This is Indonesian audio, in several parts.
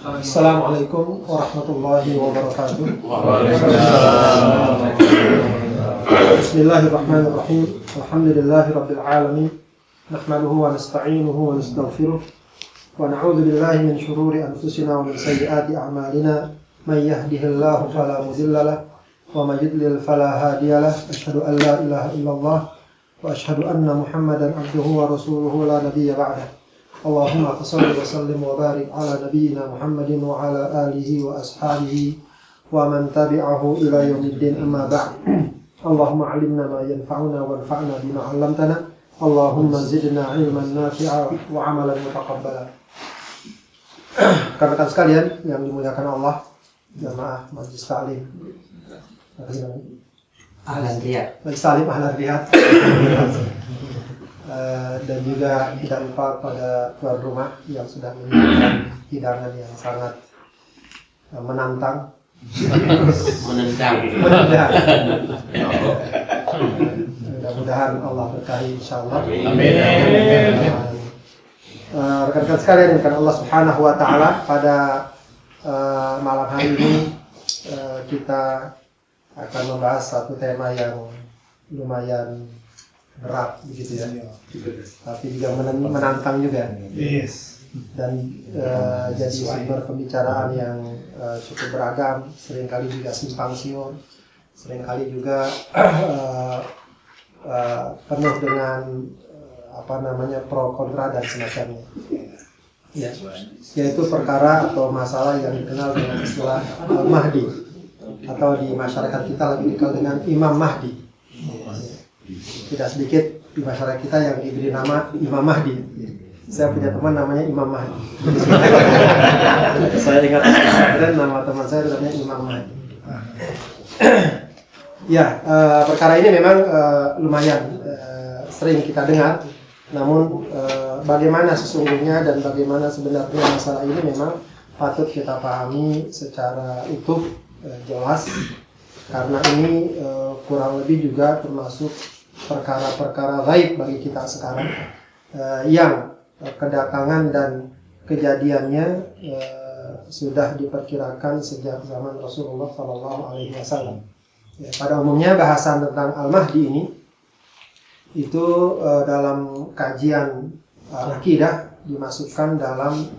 Assalamualaikum warahmatullahi wabarakatuh. Bismillahirrahmanirrahim. Alhamdulillahirabbil alamin. Nahmaduhu wa nasta'inuhu wa nastaghfiruh. Wa na'udzu billahi min shururi anfusina wa min sayyiati a'malina. May yahdihillahu fala mudilla lahu wa may yudlil fala hadiya lahu. Asyhadu an la ilaha illallah wa asyhadu anna Muhammadan abduhu wa rasuluhu la nabiyya ba'dah. Allahumma shalli wa sallim wa barik ala nabiyyina Muhammadin wa ala alihi wa ashabihi wa man tabi'ahu ila yaumiddin, amma ba'd. Allahumma 'allimna ma yanfa'una wanfa'na bima 'allamtana. Allahumma zidna 'ilman nafi'a wa 'amalan mutaqabbala. Rekan-rekan sekalian yang dimuliakan Allah, jamaah Majelis Ta'lim. Ahlan Riyad. Majelis Ta'lim Ahlan Riyad. Dan juga tidak lupa pada tuan rumah yang sudah menyiapkan hidangan yang sangat menantang. Mudah-mudahan Allah berkahi insyaallah. Amin. Rekan-rekan sekalian yang Allah Subhanahu wa taala, pada malam hari ini kita akan membahas satu tema yang lumayan berat begitu ya, tapi juga menantang juga. Yes. Dan jadi sumber pembicaraan yang cukup beragam, seringkali juga simpang siur, seringkali juga penuh dengan pro kontra dan semacamnya. Ya, yaitu perkara atau masalah yang dikenal dengan istilah Al-Mahdi, atau di masyarakat kita lebih dikenal dengan Imam Mahdi. Tidak sedikit di masyarakat kita yang diberi nama Imam Mahdi. Saya punya teman namanya Imam Mahdi. Saya ingat dan nama teman saya namanya Imam Mahdi. Ya, perkara ini memang lumayan sering kita dengar. Namun bagaimana sesungguhnya dan bagaimana sebenarnya masalah ini memang patut kita pahami secara utuh, jelas. Karena ini kurang lebih juga termasuk perkara-perkara gaib bagi kita sekarang, yang kedatangan dan kejadiannya sudah diperkirakan sejak zaman Rasulullah SAW. Ya, pada umumnya bahasan tentang Al-Mahdi ini itu dalam kajian akidah dimasukkan dalam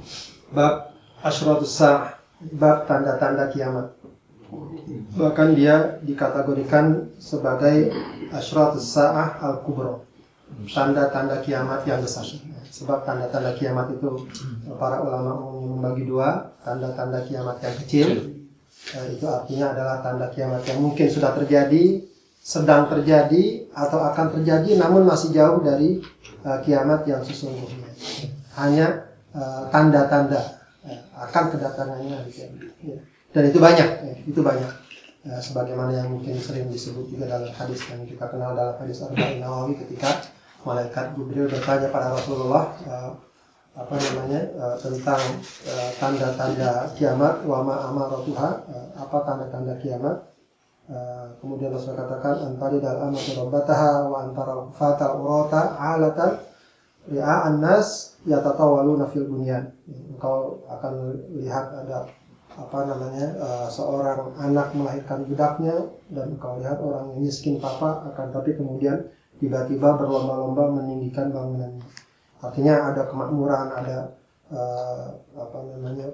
bab Asyratus Sa'ah, bab tanda-tanda kiamat. Bahkan dia dikategorikan sebagai Asyratus Sa'ah Al-Kubra, tanda-tanda kiamat yang besar. Sebab tanda-tanda kiamat itu para ulama membagi dua. Tanda-tanda kiamat yang kecil, itu artinya adalah tanda kiamat yang mungkin sudah terjadi, sedang terjadi, atau akan terjadi namun masih jauh dari kiamat yang sesungguhnya. Hanya tanda-tanda akan kedatangannya kiamat. Dan itu banyak, sebagaimana yang mungkin sering disebut juga dalam hadis yang kita kenal, dalam hadis Arba'in Nawawi, ketika malaikat Jibril bertanya pada Rasulullah tentang tanda-tanda kiamat, wa ma amaratuha, apa tanda-tanda kiamat. Kemudian Rasul katakan, antari dal amatu rabbataha wa antara fatal urata alatan ri'a'an nas yatatawaluna fil bunyan. Engkau akan lihat ada seorang anak melahirkan budaknya, dan engkau lihat orang yang miskin papa, akan tapi kemudian tiba-tiba berlomba-lomba meninggikan bangunannya. Artinya ada kemakmuran, ada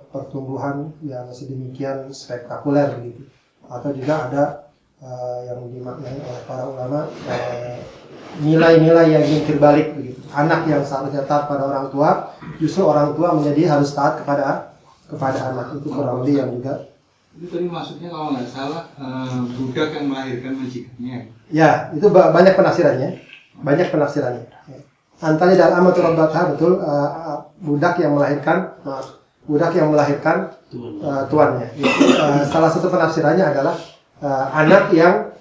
pertumbuhan yang sedemikian spektakuler begitu. Atau juga ada yang dimaknai oleh para ulama nilai-nilai yang jungkir balik begitu. Anak yang seharusnya taat pada orang tua, justru orang tua menjadi harus taat kepada anak. Itu kurang lebih yang juga. Itu tadi maksudnya kalau nggak salah budak yang melahirkan majikannya. Ya, itu banyak penafsirannya. Antara dalam amatur rabbatha, betul, budak yang melahirkan tuannya. Salah satu penafsirannya adalah anak yang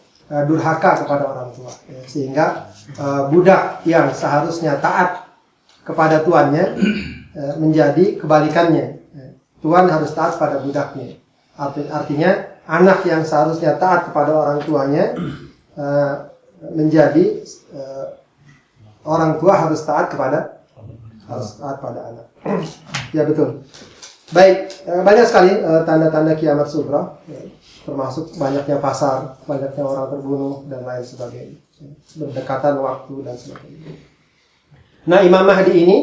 durhaka kepada orang tua. Sehingga budak yang seharusnya taat kepada tuannya menjadi kebalikannya. Tuan harus taat pada budaknya. Artinya anak yang seharusnya taat kepada orang tuanya menjadi orang tua harus taat kepada harus taat pada anak. Ya betul. Baik, banyak sekali tanda-tanda kiamat sughra, termasuk banyaknya pasar, banyaknya orang terbunuh dan lain sebagainya, berdekatan waktu dan sebagainya. Nah, Imam Mahdi ini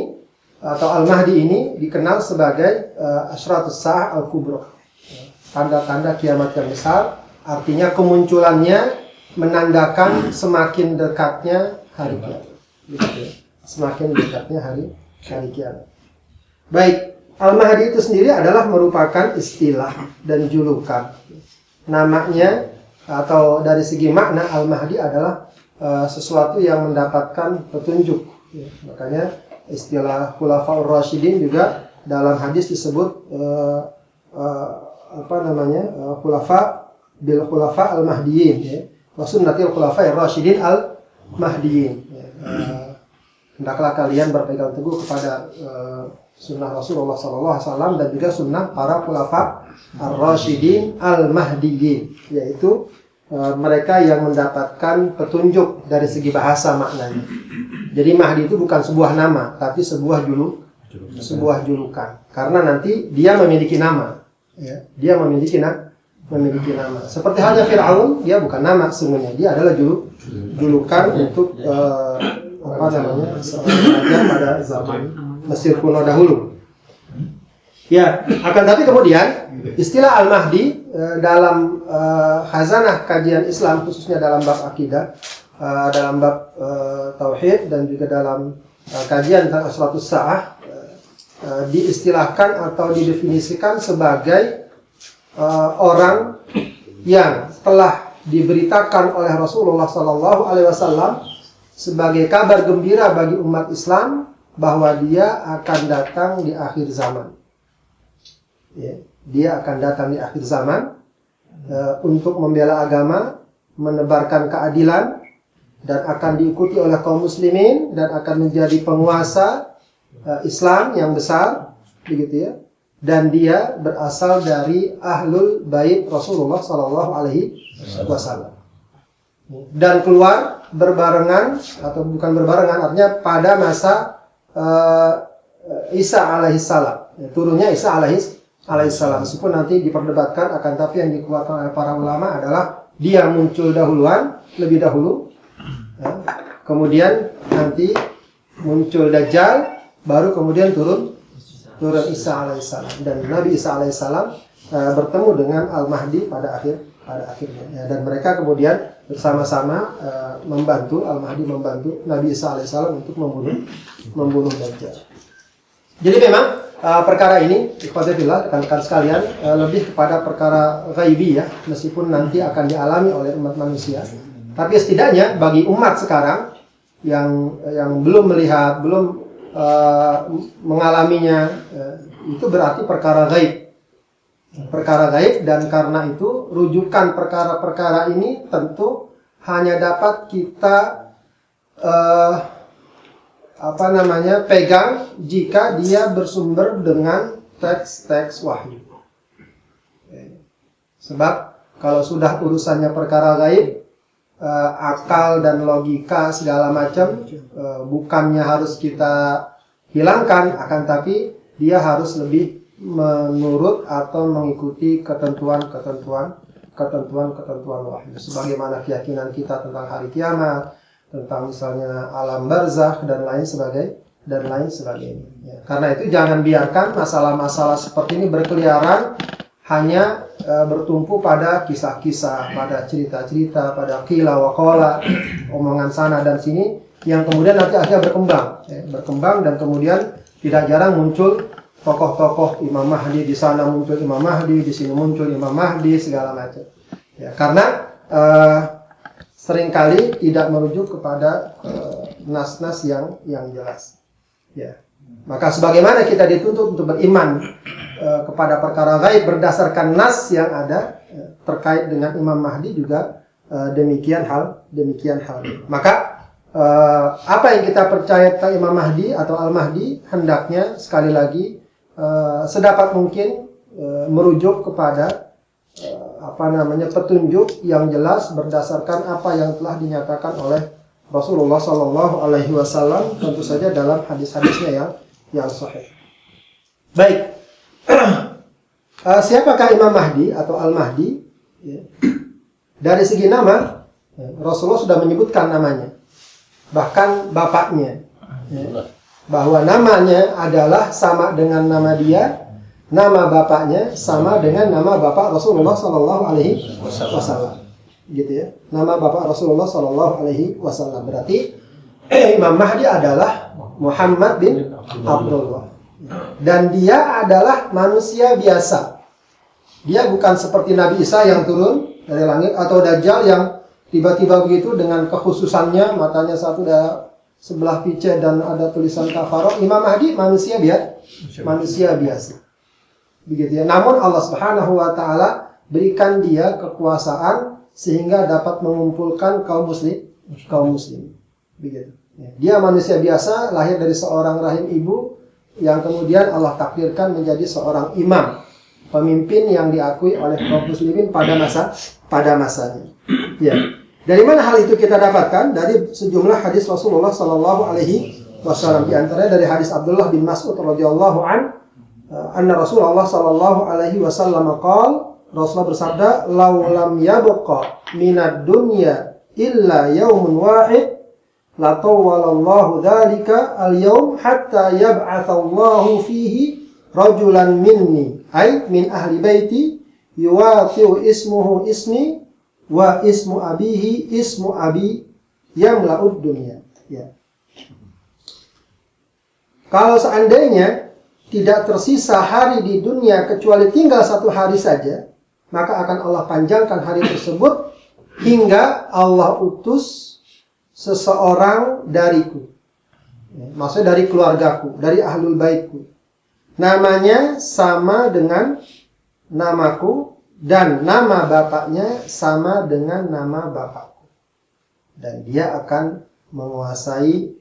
atau Al-Mahdi ini dikenal sebagai Asyratus Sa'ah Al-Kubra, tanda-tanda kiamat yang besar, artinya kemunculannya menandakan semakin dekatnya hari kiamat. Semakin dekatnya hari kiamat. Baik. Al-Mahdi itu sendiri adalah merupakan istilah dan julukan. Namanya atau dari segi makna Al-Mahdi adalah sesuatu yang mendapatkan petunjuk. Ya, makanya istilah Khulafaur Rasyidin juga dalam hadis disebut Khulafa Al-Mahdiyin. Ya. Wa sunnatil Khulafair Rasyidin Al-Mahdiyin. Ya. Hendaklah kalian berpegang teguh kepada sunnah Rasulullah SAW dan juga sunnah para khulafa ar-rasyidin al-mahdiyin, yaitu mereka yang mendapatkan petunjuk dari segi bahasa maknanya. Jadi Mahdi itu bukan sebuah nama, tapi sebuah julukan. Karena nanti dia memiliki nama, ya. Dia memiliki nama. Seperti halnya Fir'aun, dia bukan nama sesungguhnya, dia adalah julukan untuk seorang raja pada zaman Mesir kuno dahulu. Ya, akan tapi kemudian istilah Al-Mahdi dalam khazanah kajian Islam, khususnya dalam bab akidah, dalam bab tauhid dan juga dalam kajian tentang Asyratus Sa'ah, diistilahkan atau didefinisikan sebagai orang yang telah diberitakan oleh Rasulullah SAW sebagai kabar gembira bagi umat Islam bahwa dia akan datang di akhir zaman. Ya, dia akan datang di akhir zaman untuk membela agama, menebarkan keadilan, dan akan diikuti oleh kaum muslimin dan akan menjadi penguasa Islam yang besar, begitu ya. Dan dia berasal dari ahlul bait Rasulullah SAW. Dan keluar berbarengan atau bukan berbarengan, artinya pada masa Isa alaihissalam, ya, turunnya Isa alaihissalam. Meskipun nanti diperdebatkan, akan tapi yang dikeluarkan oleh para ulama adalah dia muncul lebih dahulu, ya. Kemudian nanti muncul Dajjal, baru kemudian turun Isa alaihissalam, dan Nabi Isa alaihissalam bertemu dengan Al-Mahdi pada akhirnya, ya. Dan mereka kemudian bersama-sama Al-Mahdi membantu Nabi Isa alaihissalam untuk membunuh Dajjal. Jadi memang perkara ini, ikhwatillah, rekan-rekan sekalian, lebih kepada perkara ghaibi, ya, meskipun nanti akan dialami oleh umat manusia. Tapi setidaknya bagi umat sekarang yang belum melihat, belum mengalaminya, itu berarti perkara gaib. Dan karena itu rujukan perkara-perkara ini tentu hanya dapat kita pegang jika dia bersumber dengan teks-teks wahyu. Sebab kalau sudah urusannya perkara gaib, akal dan logika segala macam bukannya harus kita hilangkan, akan tapi dia harus lebih menurut atau mengikuti ketentuan wahyu. Sebagaimana keyakinan kita tentang hari kiamat, tentang misalnya alam barzakh dan lain sebagainya. Ya. Karena itu jangan biarkan masalah-masalah seperti ini berkeliaran hanya bertumpu pada kisah-kisah, pada cerita-cerita, pada qila wa qala, omongan sana dan sini, yang kemudian nanti akhirnya berkembang dan kemudian tidak jarang muncul tokoh-tokoh Imam Mahdi, di sana muncul Imam Mahdi, di sini muncul Imam Mahdi, segala macam. Ya, karena seringkali tidak merujuk kepada nas-nas yang jelas. Ya. Maka sebagaimana kita dituntut untuk beriman kepada perkara gaib berdasarkan nas yang ada terkait dengan Imam Mahdi, juga demikian hal. Maka apa yang kita percaya tentang Imam Mahdi atau Al-Mahdi hendaknya sekali lagi sedapat mungkin merujuk kepada petunjuk yang jelas berdasarkan apa yang telah dinyatakan oleh Rasulullah SAW, tentu saja dalam hadis-hadisnya yang sahih. Baik. Siapakah Imam Mahdi atau Al-Mahdi? Ya. Dari segi nama, Rasulullah sudah menyebutkan namanya. Bahkan bapaknya. Ya. Bahwa namanya adalah sama dengan nama dia, nama bapaknya sama dengan nama bapak Rasulullah Sallallahu Alaihi Wasallam. Gitu ya. Nama bapak Rasulullah Sallallahu Alaihi Wasallam. Berarti Imam Mahdi adalah Muhammad bin Abdullah. Dan dia adalah manusia biasa. Dia bukan seperti Nabi Isa yang turun dari langit, atau Dajjal yang tiba-tiba begitu dengan kekhususannya, matanya satu ada sebelah pice dan ada tulisan kafaroh. Imam Mahdi manusia biasa. Begitu ya. Namun Allah Subhanahu wa taala berikan dia kekuasaan sehingga dapat mengumpulkan kaum muslim. Begitu. Ya. Dia manusia biasa, lahir dari seorang rahim ibu yang kemudian Allah takdirkan menjadi seorang imam, pemimpin yang diakui oleh kaum muslimin pada masanya. Ya. Dari mana hal itu kita dapatkan? Dari sejumlah hadis Rasulullah Sallallahu Alaihi Wasallam. Di antaranya dari hadis Abdullah bin Mas'ud radhiyallahu an, anna Rasulullah Sallallahu Alaihi Wasallam qala, Rasulullah bersabda, "Lau lam yabqa minad dunya illa yaumun wahid, la tawwalallahu dzalika al-yaum hatta yab'atsallahu fihi rajulan minni, ay min ahli baiti, yuwatiu ismuhu ismi wa ismu abihi ismu abi yamla'ud dunya." Ya. Kalau seandainya tidak tersisa hari di dunia kecuali tinggal satu hari saja, maka akan Allah panjangkan hari tersebut hingga Allah utus seseorang dariku. Maksudnya dari keluargaku, dari ahlul baitku. Namanya sama dengan namaku dan nama bapaknya sama dengan nama bapakku. Dan dia akan menguasai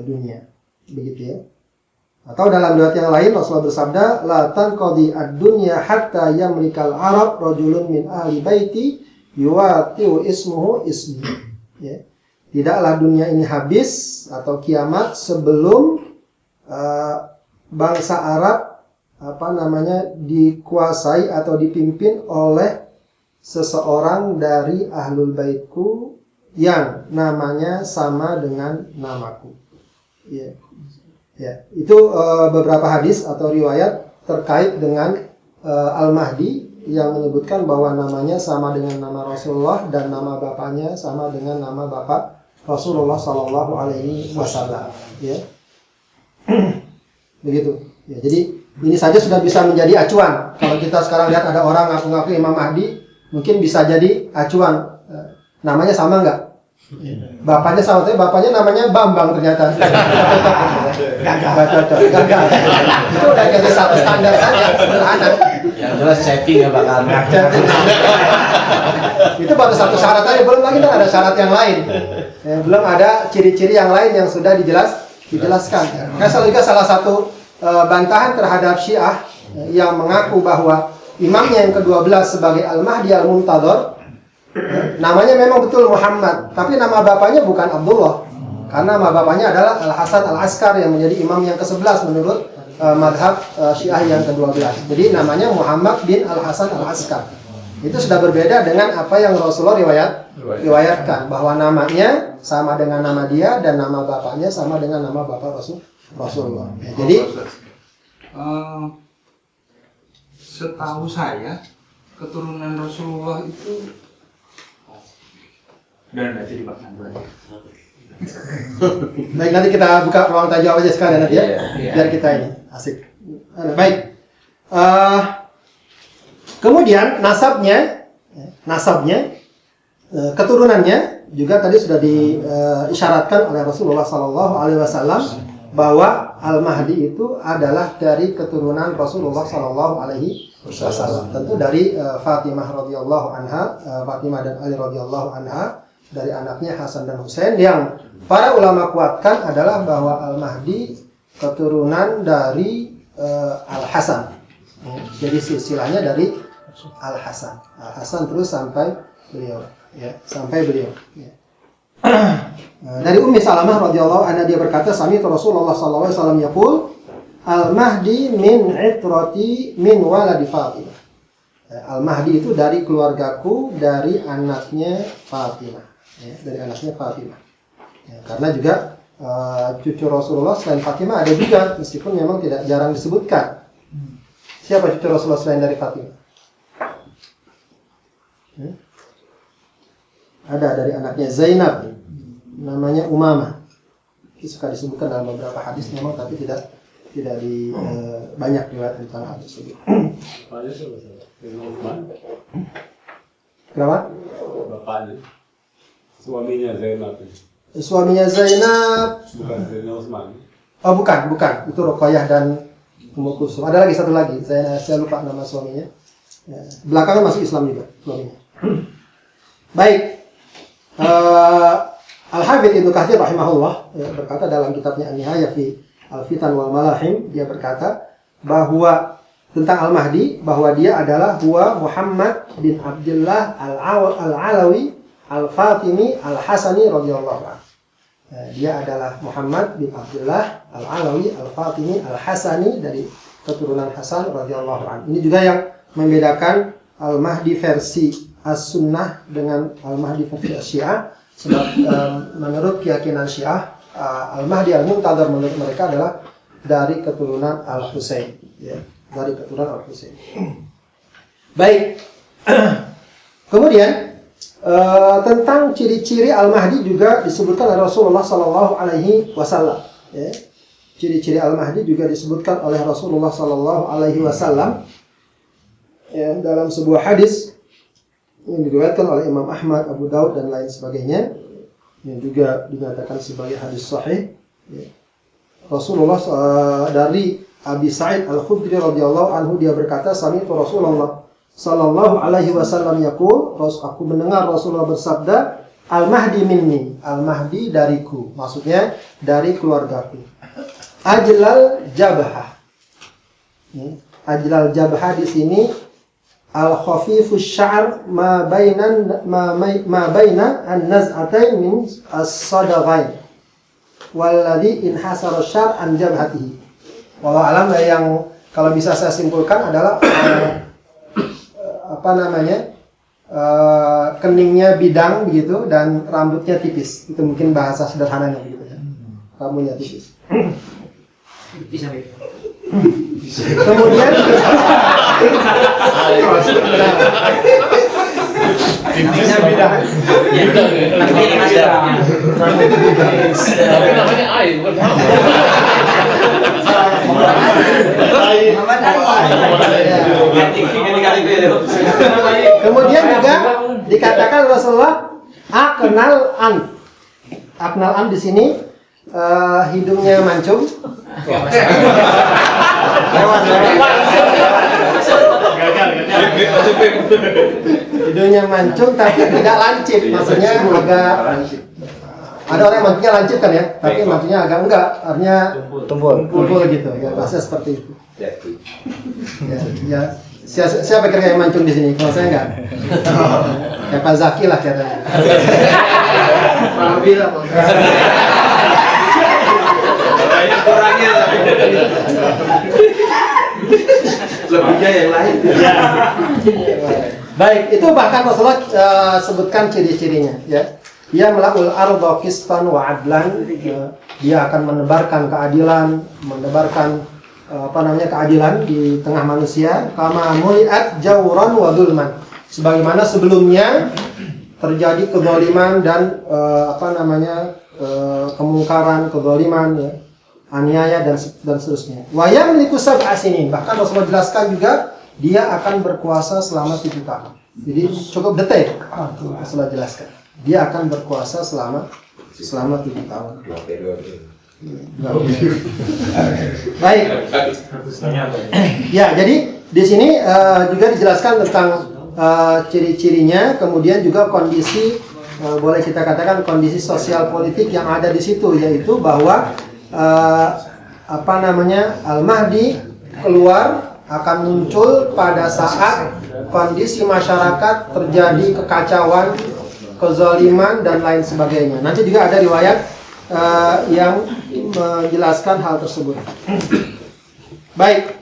dunia. Begitu ya. Atau dalam riwayat yang lain Rasulullah bersabda, la tanqadi ad-dunya hatta yamlikal arab rajulun min ahli baiti yuwatiu ismuhu ismi. Ya. Tidaklah dunia ini habis atau kiamat sebelum bangsa Arab dikuasai atau dipimpin oleh seseorang dari ahlul baitku yang namanya sama dengan namaku. Ya. Ya, itu beberapa hadis atau riwayat terkait dengan Al-Mahdi yang menyebutkan bahwa namanya sama dengan nama Rasulullah dan nama bapaknya sama dengan nama bapak Rasulullah Sallallahu Alaihi Wasallam. Ya, begitu. Ya, jadi ini saja sudah bisa menjadi acuan. Kalau kita sekarang lihat ada orang ngaku-ngaku Imam Mahdi, mungkin bisa jadi acuan. Namanya sama nggak? Bapaknya sama, tapi bapaknya namanya Bambang ternyata. Gagal. Itu udah jadi satu standar saja, sederhana. Yang jelas setting ya bakal. Itu baru satu syarat aja, belum lagi ada syarat yang lain. Belum ada ciri-ciri yang lain yang sudah dijelaskan. Kasal juga salah satu bantahan terhadap Syiah yang mengaku bahwa imamnya yang ke-12 sebagai Al-Mahdi Al-Muntadhar, namanya memang betul Muhammad, tapi nama bapaknya bukan Abdullah. Karena nama bapaknya adalah Al-Hasan Al-Askar yang menjadi imam yang ke-11 menurut madhab Syiah yang ke-12. Jadi namanya Muhammad bin Al-Hasan Al-Askar. Itu sudah berbeda dengan apa yang Rasulullah riwayatkan, bahwa namanya sama dengan nama dia dan nama bapaknya sama dengan nama bapak Rasulullah. Ya, jadi setahu saya keturunan Rasulullah itu dan nanti dibahas dulu. Baik, nanti kita buka ruang tanya jawab aja sekalian nanti ya, biar kita ini asik. Baik. Kemudian nasabnya, keturunannya juga tadi sudah diisyaratkan oleh Rasulullah Sallallahu Alaihi Wasallam bahwa Al-Mahdi itu adalah dari keturunan Rasulullah Sallallahu Alaihi Wasallam. Tentu dari Fatimah radhiyallahu anha, Fatimah dan Ali radhiyallahu anha, dari anaknya Hasan dan Husain, yang para ulama kuatkan adalah bahwa Al-Mahdi keturunan dari Al-Hasan. Jadi silsilahnya dari Al-Hasan. Al-Hasan terus sampai beliau, ya, sampai beliau. Ya. Dari Ummi Salamah radhiyallahu anha dia berkata, "Sami'tu Rasulullah sallallahu alaihi wasallam yaqul, Al-Mahdi min itrati min waladi Fatimah. Al-Mahdi itu dari keluargaku, dari anaknya Fatimah. Ya, dari anaknya Fatimah. Ya, karena juga cucu Rasulullah selain Fatimah ada juga, meskipun memang tidak jarang disebutkan. Siapa cucu Rasulullah selain dari Fatimah? Ada dari anaknya Zainab, namanya Umamah. Itu suka disebutkan dalam beberapa hadis memang, tapi tidak di banyak riwayat tentang hal tersebut. Kenapa? Bapaknya, suaminya Zainab. Suaminya Zainab. Bukan Zainab Utsman. Oh bukan. Itu Ruqayyah dan Ummu Kulsum. Ada lagi satu lagi. Saya lupa nama suaminya. Ya. Belakangan masuk Islam juga suaminya. Baik. Al-Hafidz Ibnu Katsir rahimahullah berkata dalam kitabnya An-Nihayah fi Al-Fitan wal Malahim, dia berkata bahwa tentang Al-Mahdi, bahwa dia adalah huwa Muhammad bin Abdullah Al-Alawi Al-Fatimi Al-Hasani radhiyallahu anhu. Dia adalah Muhammad bin Abdullah Al-Alawi Al-Fatimi Al-Hasani dari keturunan Hasan radhiyallahu anhu. Ini juga yang membedakan Al-Mahdi versi As-Sunnah dengan Al-Mahdi versi As-Syiah. Sebab menurut keyakinan Syiah, Al-Mahdi Al-Muntadhar menurut mereka adalah dari keturunan Al-Husain, ya, dari keturunan Al-Husain. Baik. Kemudian tentang ciri-ciri Al-Mahdi juga disebutkan oleh Rasulullah Sallallahu Alaihi Wasallam. Ya. Ciri-ciri Al-Mahdi juga disebutkan oleh Rasulullah Sallallahu Alaihi Wasallam ya, dalam sebuah hadis yang diriwayatkan oleh Imam Ahmad, Abu Daud dan lain sebagainya, yang juga dinyatakan sebagai hadis sahih. Ya. Rasulullah dari Abi Sa'id Al-Khudri radhiyallahu anhu, dia berkata, sami'tu Rasulullah sallallahu alaihi wasallam yaqul, aku mendengar Rasulullah bersabda, Al-Mahdi minni, Al-Mahdi dariku, maksudnya dari keluargaku. Ajlal jabhah. Ajlal jabhah di sini al-khafifus sya'r ma baina an-naz'atain min as-sadaghain walladhi inhasara syar' an jabhatihi. Wallahu alam, yang kalau bisa saya simpulkan adalah keningnya bidang begitu dan rambutnya tipis. Itu mungkin bahasa sederhananya begitu ya. Rambutnya tipis. Kemudian Intinya bidang. Tapi namanya air, bukan kemudian juga dikatakan Rasulullah aknal an di sini hidungnya mancung. Hidungnya mancung tapi tidak lancip, maksudnya agak, ada orang yang mancungnya lancip kan ya, tapi mancungnya agak enggak, artinya tumpul gitu ya, bahasa seperti itu. Ya, siapa kira yang mancung di sini? Kalau saya enggak. Ya Pak Zaki lah katanya. orangnya lebihnya yang lain. Baik, itu bahkan Rasulullah sebutkan ciri-cirinya ya. Dia melakul ardo qistan wa adlan, dia akan menebarkan keadilan, menebarkan keadilan di tengah manusia. Kama muliat jawran wa dzulman, sebagaimana sebelumnya terjadi kezaliman dan kemungkaran, kezaliman ya, aniaya dan seterusnya. Wa yamliku sab'a sinin, bahkan Rasulullah jelaskan juga dia akan berkuasa selama 7 tahun. Jadi cukup detail Rasulullah jelaskan. Dia akan berkuasa selama 7 tahun. Baik. Ya, jadi di sini juga dijelaskan tentang ciri-cirinya, kemudian juga kondisi, boleh kita katakan kondisi sosial politik yang ada di situ, yaitu bahwa Al-Mahdi keluar akan muncul pada saat kondisi masyarakat terjadi kekacauan, kezaliman dan lain sebagainya. Nanti juga ada riwayat yang menjelaskan hal tersebut. Baik.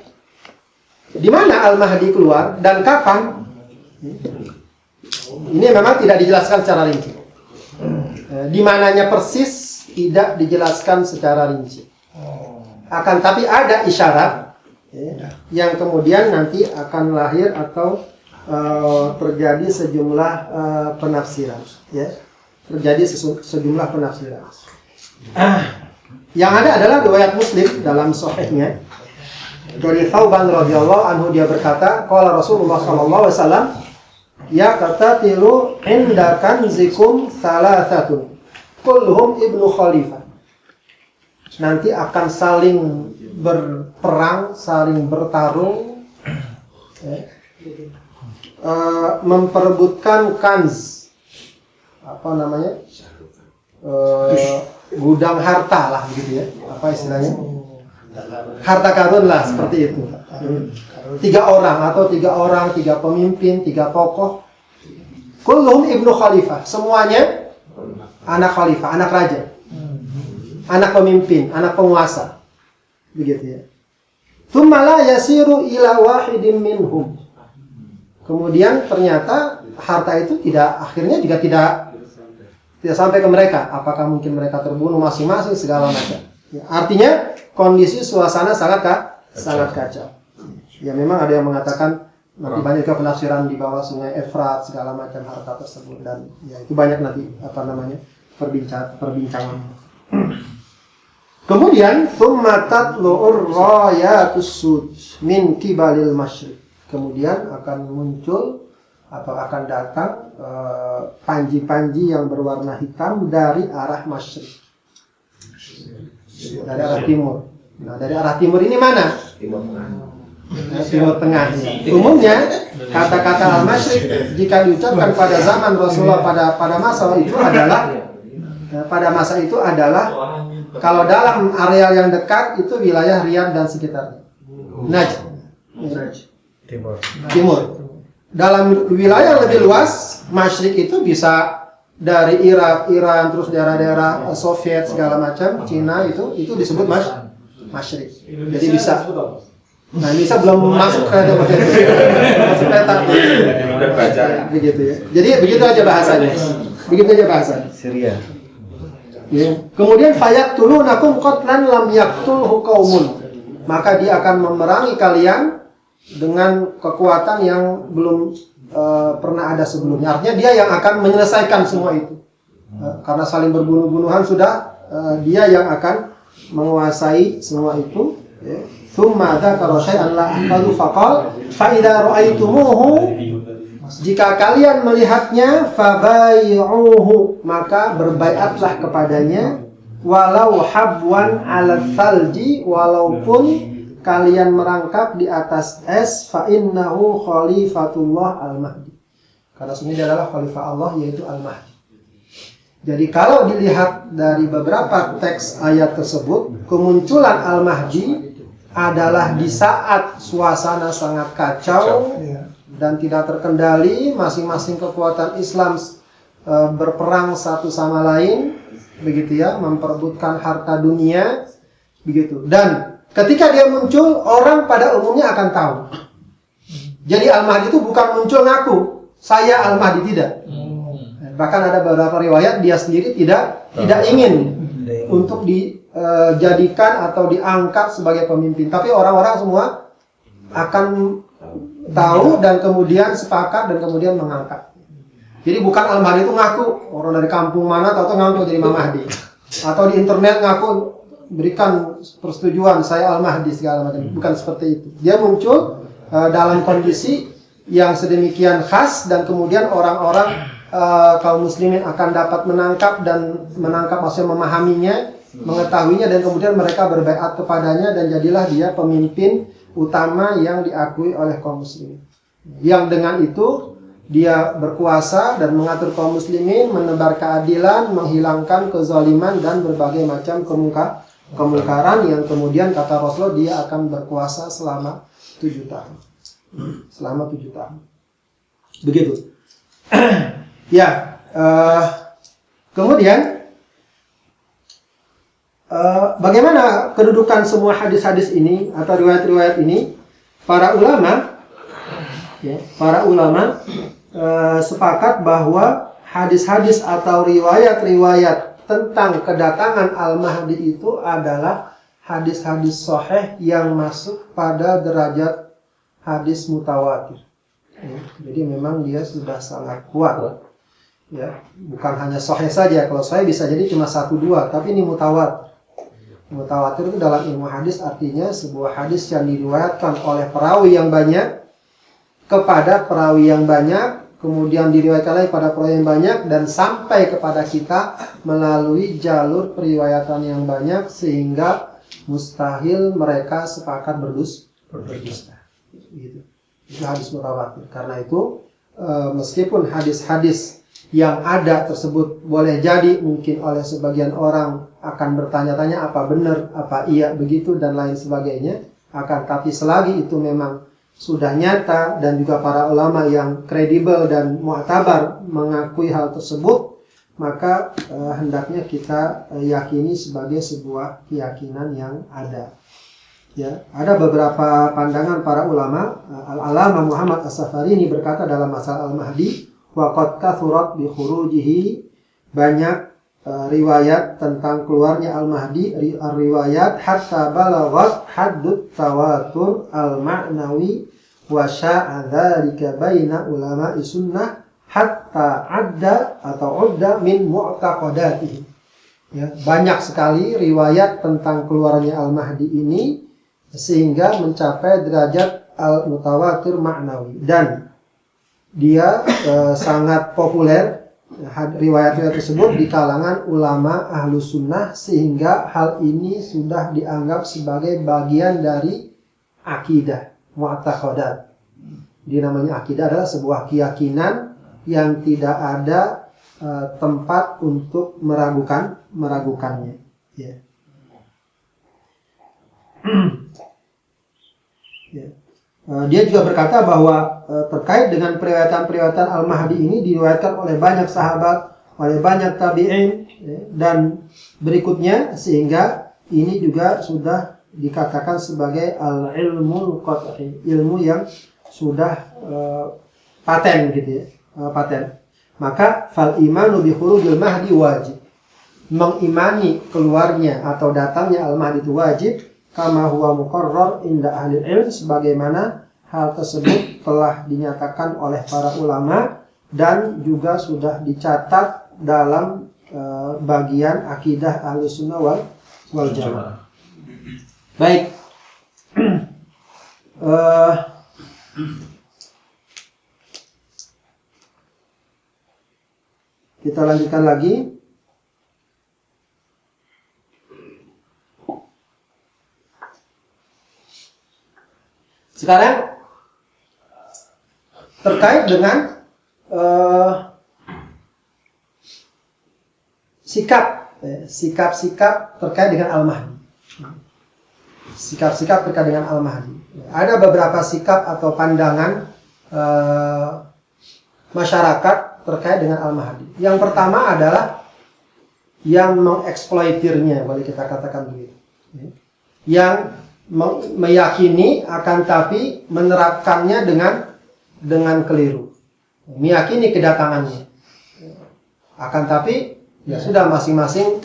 Di mana Al-Mahdi keluar dan kapan? Ini memang tidak dijelaskan secara rinci. Di mananya persis tidak dijelaskan secara rinci. Akan tapi ada isyarat yang kemudian nanti akan lahir atau terjadi sejumlah penafsiran. Terjadi sejumlah penafsiran. Yang ada adalah riwayat Muslim dalam sahihnya dari Thauban radhiyallahu anhu, dia berkata, qala Rasulullah sallallahu alaihi wasallam, ya qatatilu inda kanzikum salasatun kulluhum ibnu khalifah. Nanti akan saling berperang, saling bertarung, memperebutkan kanz, apa namanya, gudang harta lah begitu ya, apa istilahnya, harta karun lah seperti itu. 3 orang, 3 pemimpin, 3 tokoh. Kulluhum ibnu khalifah, semuanya anak khalifah, anak raja, anak pemimpin, anak penguasa, begitu ya. Tsumma la yasiru ila wahidin minhum. Kemudian ternyata harta itu akhirnya juga tidak sampai ke mereka. Apakah mungkin mereka terbunuh masing-masing segala macam. Ya, artinya kondisi suasana sangat kacau. Ya memang ada yang mengatakan nanti banyak juga penafsiran di bawah sungai Efrat segala macam harta tersebut, dan ya itu banyak nanti perbincangan. Kemudian tsumma tatlu'ur rayatus sud min kibalil masyriq. Kemudian akan muncul atau akan datang panji-panji yang berwarna hitam dari arah masyriq, dari arah timur. Nah, dari arah timur ini mana? Timur Tengah. Umumnya kata-kata al-masyriq jika diucapkan pada zaman Rasulullah pada masa itu adalah kalau dalam area yang dekat itu wilayah Riyadh dan sekitarnya. Najd. Timur. Dalam wilayah lebih luas, masyriq itu bisa dari Irak, Iran, terus daerah-daerah Soviet segala macam, Cina itu disebut masyriq. Jadi bisa. Nah, bisa belum masuk ke peta. Begitu ya. Jadi begitu aja bahasanya. Syria. Ya. Kemudian fayaqtulunakum qatlan lam yaqtulhu qaumun. Maka dia akan memerangi kalian dengan kekuatan yang belum pernah ada sebelumnya. Artinya dia yang akan menyelesaikan semua itu. Karena saling berbunuh-bunuhan sudah, dia yang akan menguasai semua itu. Ya. Tsumma dzakara syai'an la ahfadu faqal fa idza ra'aitumuhu, jika kalian melihatnya fabai'uhu, maka berbaiatlah kepadanya, walau habwan 'ala thalji, walaupun kalian merangkap di atas es, fa innahu khalifatullah al-mahdi, karena sesungguhnya dia adalah khalifah Allah, yaitu al-mahdi. Jadi kalau dilihat dari beberapa teks ayat tersebut, kemunculan al-mahdi adalah di saat suasana sangat kacau dan tidak terkendali, masing-masing kekuatan Islam berperang satu sama lain, begitu ya, memperebutkan harta dunia, begitu. Dan ketika dia muncul, orang pada umumnya akan tahu. Jadi Al-Mahdi itu bukan muncul ngaku, saya Al-Mahdi, tidak. Bahkan ada beberapa riwayat dia sendiri tidak ingin untuk dijadikan atau diangkat sebagai pemimpin. Tapi orang-orang semua akan tahu dan kemudian sepakat dan kemudian mengangkat. Jadi bukan Al-Mahdi itu ngaku, orang dari kampung mana atau ngaku jadi Imam Mahdi. Atau di internet ngaku berikan persetujuan saya Al-Mahdi segala macam. Bukan seperti itu. Dia muncul dalam kondisi yang sedemikian khas, dan kemudian orang-orang kaum muslimin akan dapat menangkap maksudnya memahaminya, mengetahuinya, dan kemudian mereka berbaiat kepadanya, dan jadilah dia pemimpin utama yang diakui oleh kaum muslimin. Yang dengan itu dia berkuasa dan mengatur kaum muslimin, menebar keadilan, menghilangkan kezaliman dan berbagai macam kemungkaran yang kemudian kata Rasulullah dia akan berkuasa selama 7 tahun. Selama 7 tahun. Begitu. Ya, kemudian bagaimana kedudukan semua hadis-hadis ini atau riwayat-riwayat ini? Para ulama sepakat bahwa hadis-hadis atau riwayat-riwayat tentang kedatangan Al-Mahdi itu adalah hadis-hadis sahih yang masuk pada derajat hadis mutawatir. Jadi memang dia sudah sangat kuat. Ya, bukan hanya sahih saja. Kalau sahih bisa jadi cuma 1-2, tapi ini mutawatir. Mutawatir itu dalam ilmu hadis artinya sebuah hadis yang diriwayatkan oleh perawi yang banyak kepada perawi yang banyak, kemudian diriwayatkan lagi pada perawi yang banyak dan sampai kepada kita melalui jalur periwayatan yang banyak sehingga mustahil mereka sepakat berdusta. Gitu. Itu hadis mutawatir. Karena itu meskipun hadis-hadis yang ada tersebut boleh jadi mungkin oleh sebagian orang akan bertanya-tanya apa benar, apa iya begitu dan lain sebagainya, akan tapi selagi itu memang sudah nyata dan juga para ulama yang kredibel dan mu'tabar mengakui hal tersebut, maka hendaknya kita yakini sebagai sebuah keyakinan yang ada. Ya, ada beberapa pandangan para ulama. Al-Alama Muhammad As-Safarini berkata dalam masalah Al-Mahdi, wa qad kathurat bi khurujihi, banyak riwayat tentang keluarnya Al-Mahdi, riwayat hatta balaghat haddut tawatur al-ma'nawi wa sya'a dzalika baina ulama'i sunnah hatta adda atau udda min mu'taqadatihi. Ya, banyak sekali riwayat tentang keluarnya Al-Mahdi ini sehingga mencapai derajat al-mutawatir ma'nawi, dan dia sangat populer riwayat-riwayat tersebut di kalangan ulama ahlu sunnah, sehingga hal ini sudah dianggap sebagai bagian dari akidah mu'taqadat. Di namanya akidah adalah sebuah keyakinan yang tidak ada tempat untuk meragukannya. Ya. Ya. Dia juga berkata bahwa terkait dengan periwayatan-periwayatan Al-Mahdi ini diriwayatkan oleh banyak sahabat, oleh banyak tabi'in, ya, dan berikutnya, sehingga ini juga sudah dikatakan sebagai al-ilmul qat'i, ilmu yang sudah paten gitu ya, paten. Maka fal imanu bi khurujil mahdi wajib. Mengimani keluarnya atau datangnya Al-Mahdi itu wajib, kama huwa muqarrar inda ahli ilm, sebagaimana hal tersebut telah dinyatakan oleh para ulama dan juga sudah dicatat dalam bagian akidah Ahlussunnah wal Jamaah. Baik. Kita lanjutkan lagi. Sekarang terkait dengan sikap-sikap terkait dengan Al-Mahdi. Sikap-sikap terkait dengan Al-Mahdi. Ada beberapa sikap atau pandangan masyarakat terkait dengan Al-Mahdi. Yang pertama adalah yang mengeksploitirnya, boleh kita katakan begitu. Yang meyakini akan tapi menerapkannya dengan keliru. Meyakini kedatangannya, akan tapi ya sudah masing-masing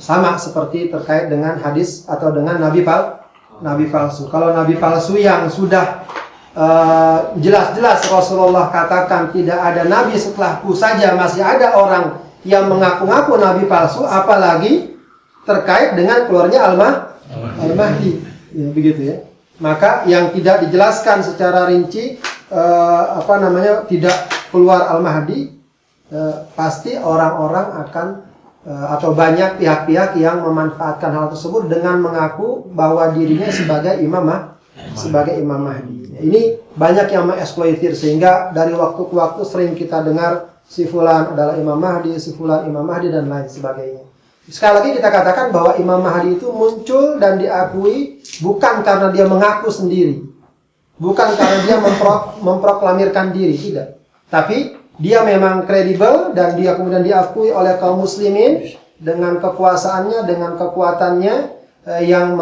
sama seperti terkait dengan hadis atau dengan nabi palsu. Kalau nabi palsu yang sudah jelas-jelas Rasulullah katakan tidak ada nabi setelahku saja masih ada orang yang mengaku-ngaku nabi palsu, apalagi terkait dengan keluarnya Al-Mahdi, ya, begitu ya. Maka yang tidak dijelaskan secara rinci tidak keluar Al-Mahdi, pasti orang-orang akan atau banyak pihak-pihak yang memanfaatkan hal tersebut dengan mengaku bahwa dirinya sebagai Imam Mahdi. Ini banyak yang mengeksploitir, sehingga dari waktu ke waktu sering kita dengar si fulan adalah Imam Mahdi, si fulan Imam Mahdi dan lain sebagainya. Sekali lagi kita katakan bahwa Imam Mahdi itu muncul dan diakui bukan karena dia mengaku sendiri, bukan karena dia memproklamirkan diri, tidak. Tapi dia memang kredibel dan dia kemudian diakui oleh kaum muslimin dengan kekuasaannya, dengan kekuatannya yang